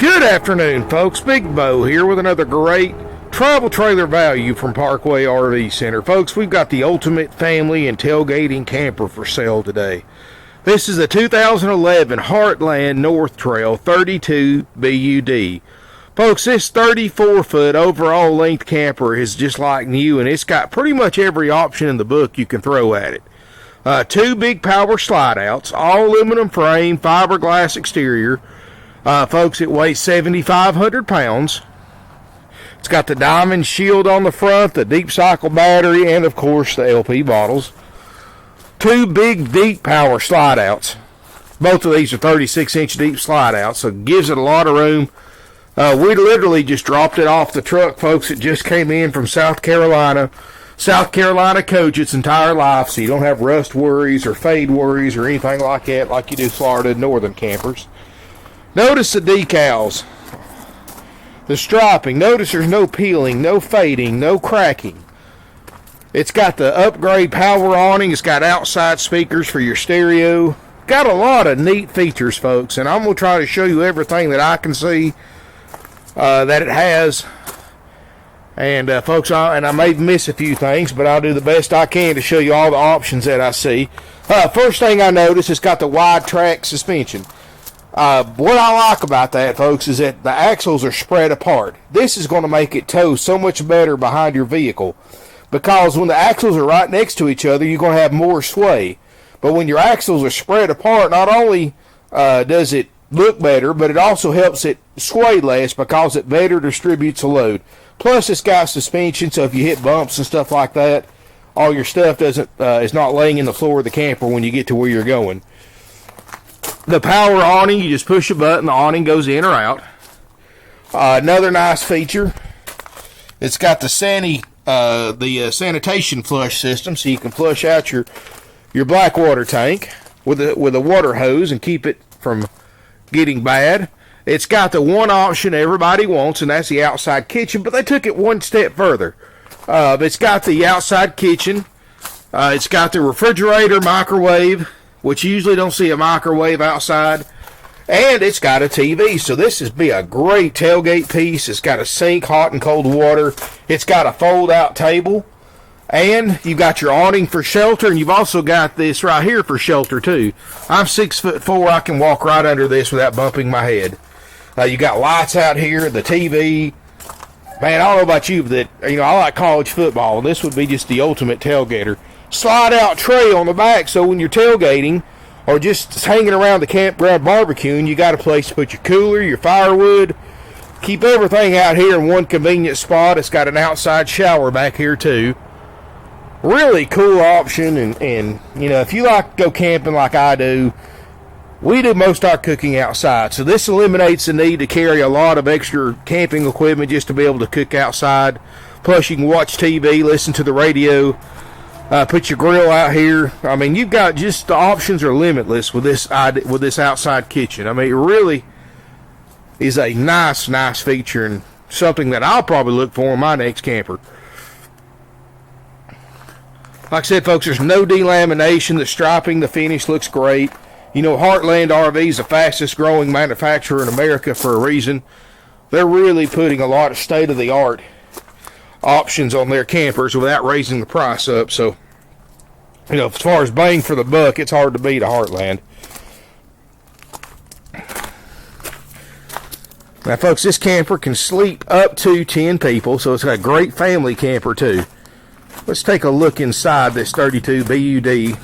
Good afternoon, folks. Big Bo here with another great travel trailer value from Parkway RV Center. Folks, we've got the ultimate family and tailgating camper for sale today. This is a 2011 Heartland North Trail 32 BUD. Folks, this 34-foot overall length camper is just like new, and it's got pretty much every option in the book you can throw at it. Two big power slide outs, all aluminum frame, fiberglass exterior. Folks, it weighs 7,500 pounds. It's got the diamond shield on the front, the deep cycle battery, and of course the LP bottles. Two big deep power slide outs. Both of these are 36-inch deep slide outs, so it gives it a lot of room. We literally just dropped it off the truck, folks. It just came in from South Carolina. South Carolina coach its entire life, so you don't have rust worries or fade worries or anything like that like you do Florida and northern campers. Notice the decals, the striping. Notice there's no peeling, no fading, no cracking. It's got the upgrade power awning. It's got outside speakers for your stereo. Got a lot of neat features, folks, and I'm going to try to show you everything that I can see that it has. And folks, I may miss a few things, but I'll do the best I can to show you all the options that I see. First thing I notice, it's got the wide track suspension. What I like about that, folks, is that the axles are spread apart. This is going to make it tow so much better behind your vehicle, because when the axles are right next to each other, you're going to have more sway. But when your axles are spread apart, not only does it look better, but it also helps it sway less because it better distributes the load. Plus, it's got suspension, so if you hit bumps and stuff like that, all your stuff is not laying in the floor of the camper when you get to where you're going. The power awning, you just push a button, the awning goes in or out. Another nice feature, it's got the sanitation flush system, so you can flush out your black water tank with a water hose and keep it from getting bad. It's got the one option everybody wants, and that's the outside kitchen, but they took it one step further. It's got the outside kitchen. It's got the refrigerator, microwave, which you usually don't see a microwave outside. And it's got a TV, so this is be a great tailgate piece. It's got a sink, hot and cold water. It's got a fold-out table. And you've got your awning for shelter, and you've also got this right here for shelter, too. I'm 6'4". I can walk right under this without bumping my head. You got lights out here, the TV. Man, I don't know about you, but I like college football, and this would be just the ultimate tailgater. Slide-out tray on the back, so when you're tailgating or just hanging around the campground barbecuing, you got a place to put your cooler, your firewood. Keep everything out here in one convenient spot. It's got an outside shower back here, too. Really cool option, and if you like to go camping like I do, we do most of our cooking outside, so this eliminates the need to carry a lot of extra camping equipment just to be able to cook outside. Plus, you can watch TV, listen to the radio, put your grill out here. I mean, you've got just the options are limitless with this outside kitchen. I mean, it really is a nice feature and something that I'll probably look for in my next camper. Like I said, folks, there's no delamination. The striping, the finish looks great. Heartland RV is the fastest growing manufacturer in America for a reason. They're really putting a lot of state-of-the-art options on their campers without raising the price up. So, as far as bang for the buck, it's hard to beat a Heartland. Now, folks, this camper can sleep up to 10 people, so it's a great family camper, too. Let's take a look inside this 32 BUD.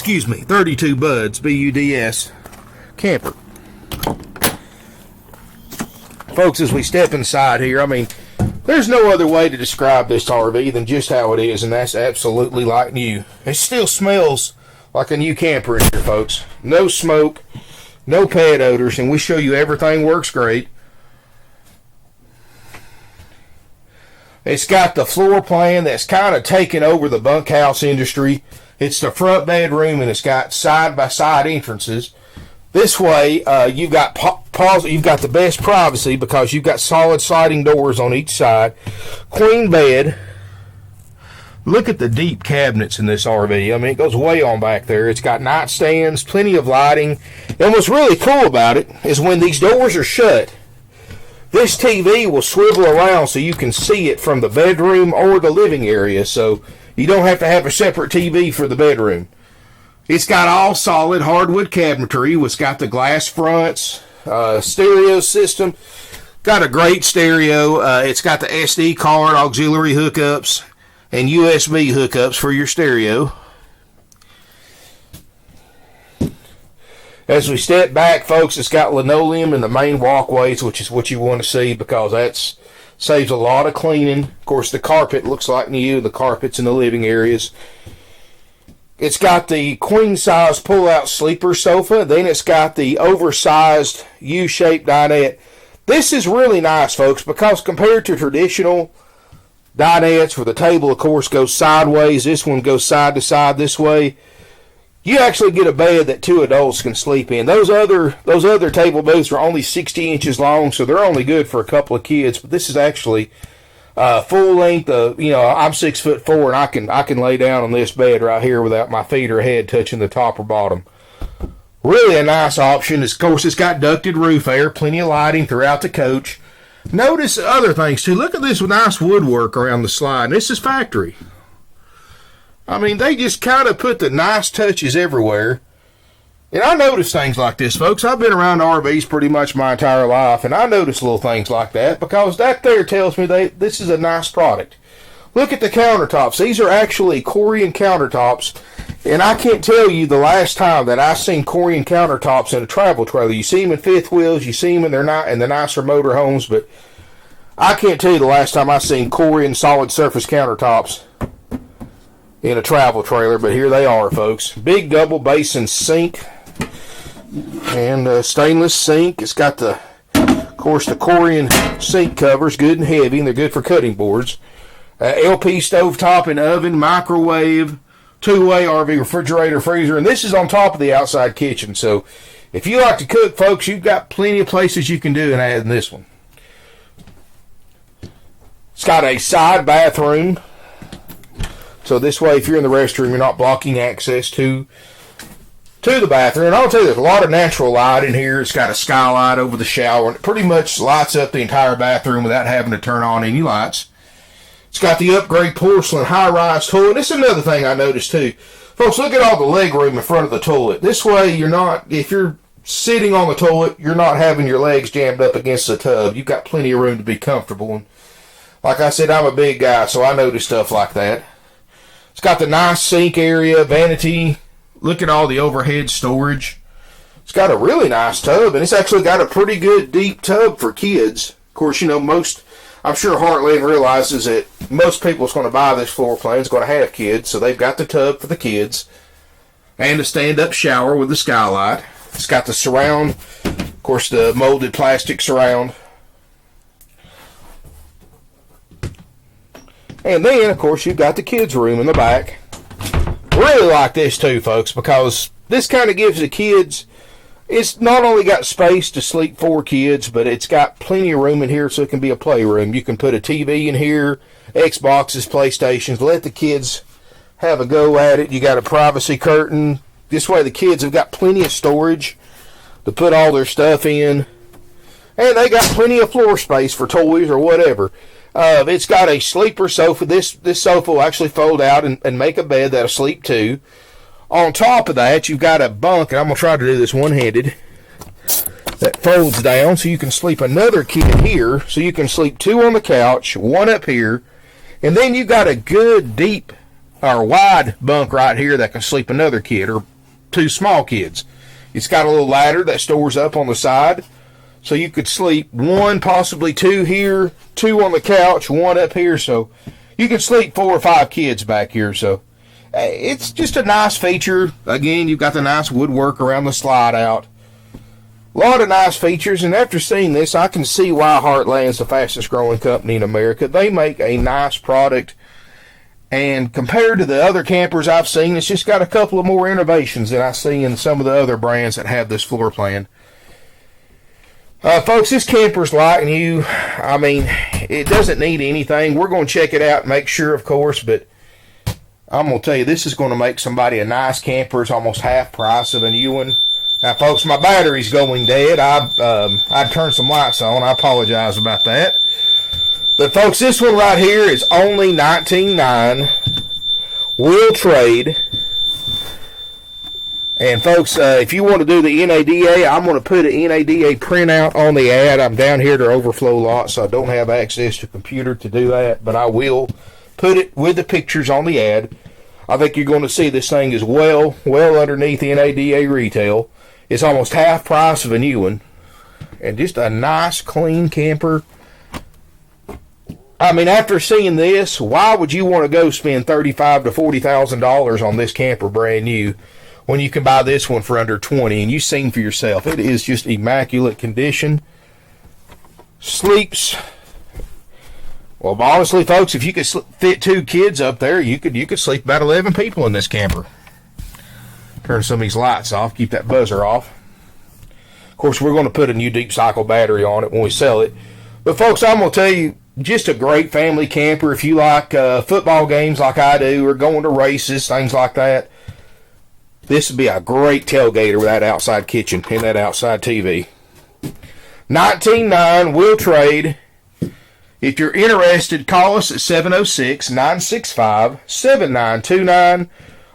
32 Buds BUDS camper. Folks, as we step inside here, I mean, there's no other way to describe this RV than just how it is, and that's absolutely like new. It still smells like a new camper in here, folks. No smoke, no pet odors, and we show you everything works great. It's got the floor plan that's kind of taken over the bunkhouse industry. It's the front bedroom, and it's got side-by-side entrances. This way, you've got the best privacy because you've got solid sliding doors on each side. Queen bed. Look at the deep cabinets in this RV. I mean, it goes way on back there. It's got nightstands, plenty of lighting. And what's really cool about it is when these doors are shut, this TV will swivel around so you can see it from the bedroom or the living area. So you don't have to have a separate TV for the bedroom. It's got all solid hardwood cabinetry. It's got the glass fronts, stereo system. Got a great stereo. It's got the SD card, auxiliary hookups, and USB hookups for your stereo. As we step back, folks, it's got linoleum in the main walkways, which is what you want to see because that saves a lot of cleaning. Of course, the carpet looks like new. The carpet's in the living areas. It's got the queen-size pull-out sleeper sofa. Then it's got the oversized U-shaped dinette. This is really nice, folks, because compared to traditional dinettes where the table, of course, goes sideways, this one goes side to side this way, you actually get a bed that 2 adults can sleep in. Those other table booths are only 60 inches long, so they're only good for a couple of kids. But this is actually full length. I'm 6'4", and I can lay down on this bed right here without my feet or head touching the top or bottom. Really a nice option. Of course, it's got ducted roof air, plenty of lighting throughout the coach. Notice other things too. Look at this nice woodwork around the slide. This is factory. I mean, they just kind of put the nice touches everywhere. And I notice things like this, folks. I've been around RVs pretty much my entire life, and I notice little things like that because that there tells me this is a nice product. Look at the countertops. These are actually Corian Countertops, and I can't tell you the last time that I've seen Corian Countertops in a travel trailer. You see them in fifth wheels, you see them in the nicer motorhomes, but I can't tell you the last time I've seen Corian solid surface countertops in a travel trailer, but here they are, folks. Big double basin sink and stainless sink. It's got of course, the Corian sink covers, good and heavy, and they're good for cutting boards. LP stovetop and oven, microwave, two-way RV refrigerator, freezer, and this is on top of the outside kitchen. So if you like to cook, folks, you've got plenty of places you can do and add in this one. It's got a side bathroom. So this way, if you're in the restroom, you're not blocking access to the bathroom. And I'll tell you, there's a lot of natural light in here. It's got a skylight over the shower, and it pretty much lights up the entire bathroom without having to turn on any lights. It's got the upgrade porcelain high-rise toilet. This is another thing I noticed too. Folks, look at all the leg room in front of the toilet. This way, if you're sitting on the toilet, you're not having your legs jammed up against the tub. You've got plenty of room to be comfortable. And like I said, I'm a big guy, so I notice stuff like that. It's got the nice sink area, vanity. Look at all the overhead storage. It's got a really nice tub, and it's actually got a pretty good deep tub for kids. Of course, I'm sure Heartland realizes that most people that's going to buy this floor plan is going to have kids, so they've got the tub for the kids and a stand-up shower with the skylight. It's got the surround, of course, the molded plastic surround. And then, of course, you've got the kids' room in the back. Really like this too, folks, because this kind of gives the kids, it's not only got space to sleep 4 kids, but it's got plenty of room in here so it can be a playroom. You can put a TV in here, Xboxes, PlayStations, let the kids have a go at it. You got a privacy curtain. This way the kids have got plenty of storage to put all their stuff in. And they got plenty of floor space for toys or whatever. It's got a sleeper sofa. This sofa will actually fold out and make a bed that'll sleep 2. On top of that, you've got a bunk, and I'm going to try to do this one-handed, that folds down so you can sleep another kid here, so you can sleep 2 on the couch, 1 up here, and then you've got a good deep or wide bunk right here that can sleep another kid or 2 small kids. It's got a little ladder that stores up on the side, so you could sleep 1, possibly 2 here, 2 on the couch, 1 up here, so you can sleep 4 or 5 kids back here. So it's just a nice feature. Again, you've got the nice woodwork around the slide out. A lot of nice features, and after seeing this, I can see why Heartland's the fastest growing company in America. They make a nice product, and compared to the other campers I've seen, it's just got a couple of more innovations than I see in some of the other brands that have this floor plan. Folks, this camper's light new. I mean, it doesn't need anything. We're going to check it out and make sure, of course, but I'm going to tell you, this is going to make somebody a nice camper. It's almost half price of a new one. Now, folks, my battery's going dead. I turned some lights on. I apologize about that. But, folks, this one right here is only $19,900. Will trade. And, folks, if you want to do the NADA, I'm going to put an NADA printout on the ad. I'm down here at our overflow lot, so I don't have access to a computer to do that. But I will put it with the pictures on the ad. I think you're going to see this thing is well underneath NADA retail. It's almost half price of a new one. And just a nice, clean camper. I mean, after seeing this, why would you want to go spend $35,000 to $40,000 on this camper brand new when you can buy this one for under $20,000? And you've seen for yourself, it is just immaculate condition. Sleeps. Well, honestly, folks, if you could fit 2 kids up there, you could sleep about 11 people in this camper. Turn some of these lights off, keep that buzzer off. Of course, we're going to put a new deep cycle battery on it when we sell it. But, folks, I'm going to tell you, just a great family camper. If you like football games like I do, or going to races, things like that, this would be a great tailgater with that outside kitchen and that outside TV. $19,900, will trade. If you're interested, call us at 706-965-7929.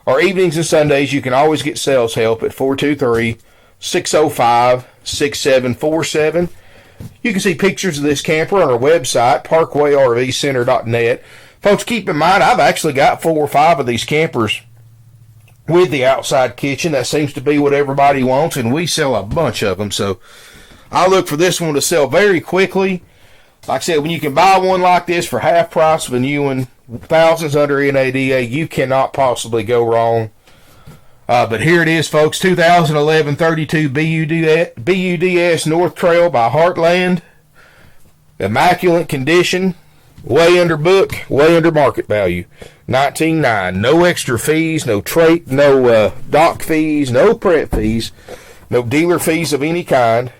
Or evenings and Sundays, you can always get sales help at 423-605-6747. You can see pictures of this camper on our website, parkwayrvcenter.net. Folks, keep in mind, I've actually got 4 or 5 of these campers with the outside kitchen. That seems to be what everybody wants, and we sell a bunch of them. So I look for this one to sell very quickly. Like I said, when you can buy one like this for half price of a new one, thousands under NADA, you cannot possibly go wrong. But here it is, folks, 2011 32 BUDS North Trail by Heartland. Immaculate condition, way under book, way under market value. $19,900. No extra fees, no dock fees, no prep fees, no dealer fees of any kind.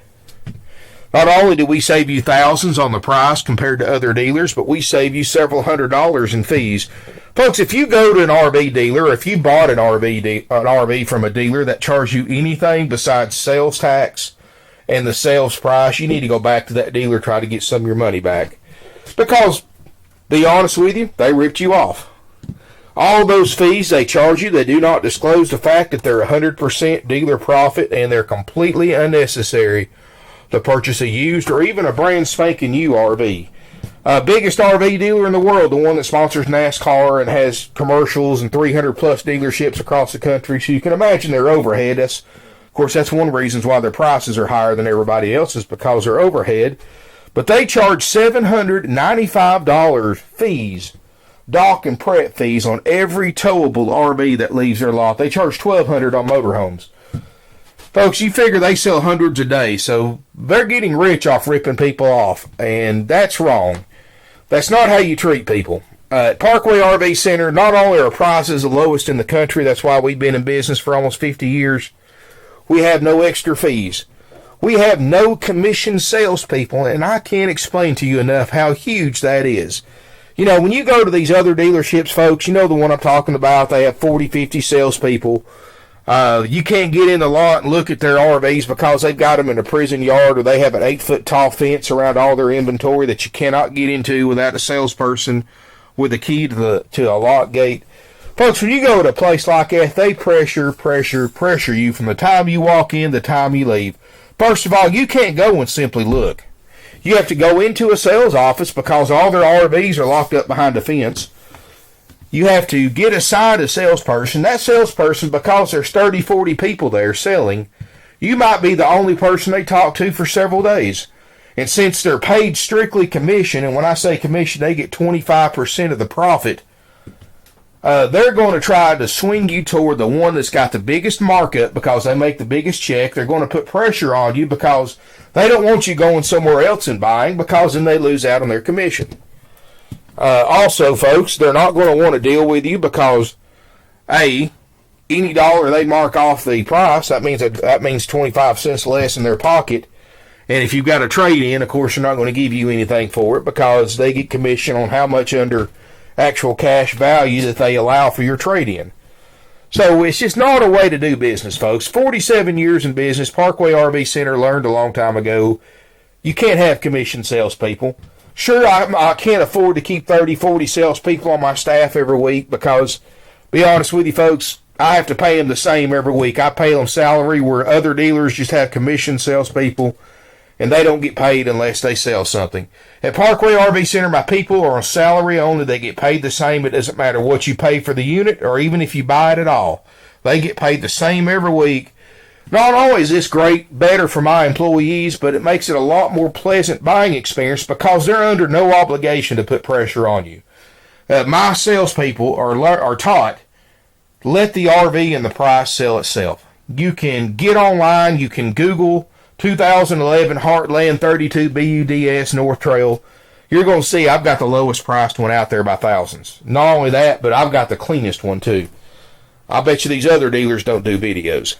Not only do we save you thousands on the price compared to other dealers, but we save you several $100s in fees. Folks, if you go to an RV dealer, or if you bought an RV from a dealer that charged you anything besides sales tax and the sales price, you need to go back to that dealer, try to get some of your money back. Because, be honest with you, they ripped you off. All those fees they charge you, they do not disclose the fact that they're 100% dealer profit, and they're completely unnecessary to purchase a used or even a brand spanking new RV. Biggest RV dealer in the world, the one that sponsors NASCAR and has commercials and 300 plus dealerships across the country, so you can imagine their overhead. Of course, that's one of the reasons why their prices are higher than everybody else's, because their overhead. But they charge $795 fees, dock and prep fees, on every towable RV that leaves their lot. They charge $1,200 on motorhomes. Folks, you figure they sell hundreds a day, so they're getting rich off ripping people off, and that's wrong. That's not how you treat people. At Parkway RV Center, not only are prices the lowest in the country, that's why we've been in business for almost 50 years, we have no extra fees. We have no commission salespeople, and I can't explain to you enough how huge that is. You know, when you go to these other dealerships, folks, you know the one I'm talking about, they have 40, 50 salespeople. You can't get in the lot and look at their RVs because they've got them in a prison yard, or they have an 8-foot tall fence around all their inventory that you cannot get into without a salesperson with a key to a lock gate. Folks, when you go to a place like that, they pressure you from the time you walk in to the time you leave. First of all, you can't go and simply look. You have to go into a sales office because all their RVs are locked up behind a fence. You have to get assigned a salesperson. That salesperson, because there's 30, 40 people there selling, you might be the only person they talk to for several days. And since they're paid strictly commission, and when I say commission, they get 25% of the profit, they're going to try to swing you toward the one that's got the biggest markup because they make the biggest check. They're going to put pressure on you because they don't want you going somewhere else and buying, because then they lose out on their commission. Also, folks, they're not going to want to deal with you because, any dollar they mark off the price, that means 25 cents less in their pocket. And if you've got a trade-in, of course, they're not going to give you anything for it because they get commission on how much under actual cash value that they allow for your trade-in. So it's just not a way to do business, folks. 47 years in business. Parkway RV Center learned a long time ago, you can't have commission salespeople. Sure, I can't afford to keep 30, 40 salespeople on my staff every week because, be honest with you, folks, I have to pay them the same every week. I pay them salary where other dealers just have commission salespeople, and they don't get paid unless they sell something. At Parkway RV Center, my people are on salary only. They get paid the same. It doesn't matter what you pay for the unit or even if you buy it at all. They get paid the same every week. Not only is this better for my employees, but it makes it a lot more pleasant buying experience because they're under no obligation to put pressure on you. My salespeople are taught, let the RV and the price sell itself. You can get online, you can Google 2011 Heartland 32 BUDS North Trail. You're going to see I've got the lowest priced one out there by thousands. Not only that, but I've got the cleanest one too. I bet you these other dealers don't do videos.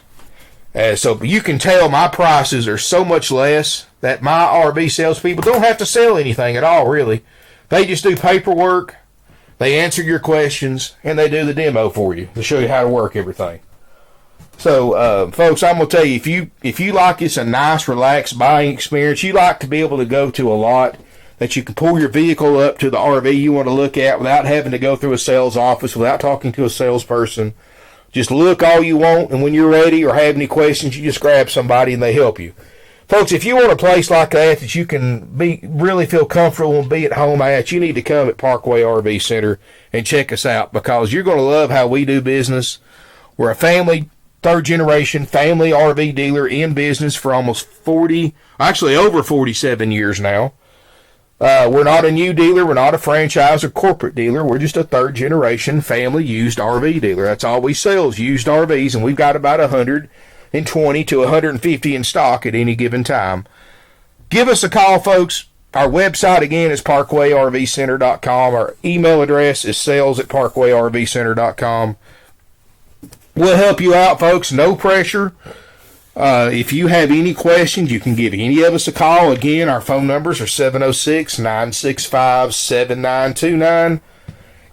So you can tell my prices are so much less that my RV salespeople don't have to sell anything at all, really. They just do paperwork, they answer your questions, and they do the demo for you to show you how to work everything. So, folks, I'm going to tell you, if you like it's a nice, relaxed buying experience, you like to be able to go to a lot that you can pull your vehicle up to the RV you want to look at without having to go through a sales office, without talking to a salesperson. Just look all you want, and when you're ready or have any questions, you just grab somebody and they help you. Folks, if you want a place like that you can really feel comfortable and be at home at, you need to come at Parkway RV Center and check us out because you're going to love how we do business. We're a family, third-generation family RV dealer in business for almost over 47 years now. We're not a new dealer. We're not a franchise or corporate dealer. We're just a third-generation family used RV dealer. That's all we sell is used RVs, and we've got about 120 to 150 in stock at any given time. Give us a call, folks. Our website, again, is parkwayrvcenter.com. Our email address is sales@parkwayrvcenter.com. We'll help you out, folks. No pressure. If you have any questions, you can give any of us a call. Again, our phone numbers are 706-965-7929.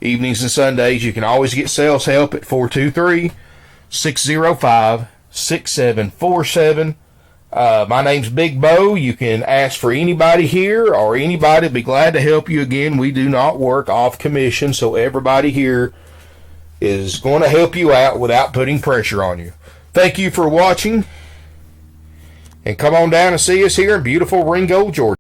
Evenings and Sundays, you can always get sales help at 423-605-6747. My name's Big Bo. You can ask for anybody here or anybody will be glad to help you. Again, we do not work off commission, so everybody here is going to help you out without putting pressure on you. Thank you for watching. And come on down and see us here in beautiful Ringgold, Georgia.